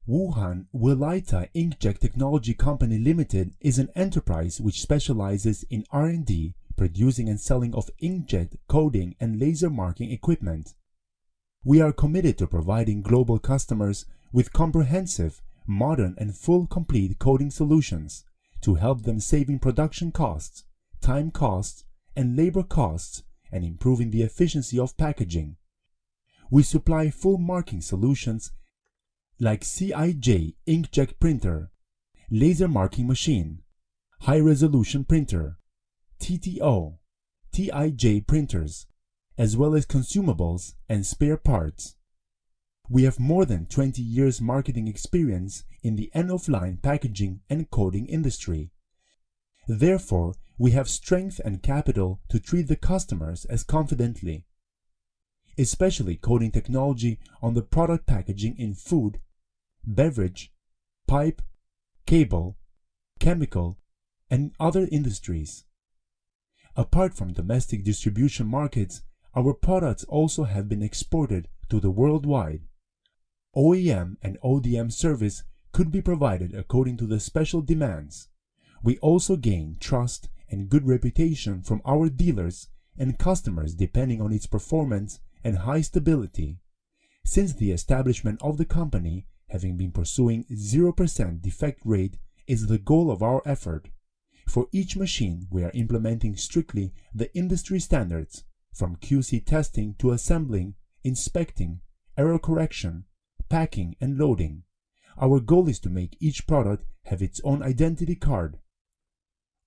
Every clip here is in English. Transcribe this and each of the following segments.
Wuhan Willita Inkjet Technology Company Limited is an enterprise which specializes in R&D, producing and selling of inkjet, coating, and laser marking equipment. We are committed to providing global customers with comprehensive, modern, and full complete coating solutions to help them saving production costs, time costs, and labor costs, and improving the efficiency of packaging. We supply full marking solutions like CIJ inkjet printer, laser marking machine, high-resolution printer, TTO, TIJ printers, as well as consumables and spare parts. We have more than 20 years marketing experience in the end-of-line packaging and coating industry. Therefore, we have strength and capital to treat the customers as confidently, especially coating technology on the product packaging in food, beverage, pipe, cable, chemical, and other industries. Apart from domestic distribution markets, our products also have been exported to the worldwide. OEM and ODM service could be provided according to the special demands. We also gain trust and good reputation from our dealers and customers depending on its performance and high stability. Since the establishment of the company, having been pursuing 0% defect rate is the goal of our effort. For each machine, we are implementing strictly the industry standards, from QC testing to assembling, inspecting, error correction, packing, and loading. Our goal is to make each product have its own identity card.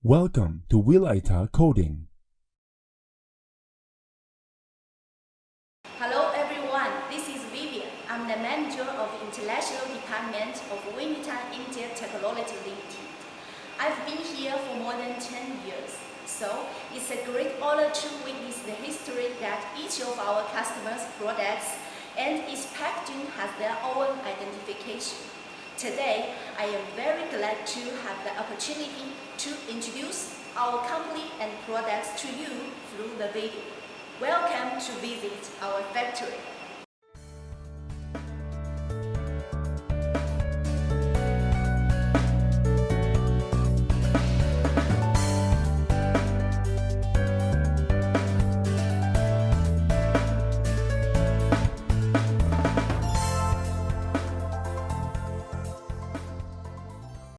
Welcome to Willita Coding. Hello everyone, this is Vivian. I'm the manager of International Department of Willita Inkjet Technology Limited. I've been here for more than 10 years, so it's a great honor to witness the history that each of our customers' products and its packaging has their own identification. Today, I am very glad to have the opportunity to introduce our company and products to you through the video. Welcome to visit our factory.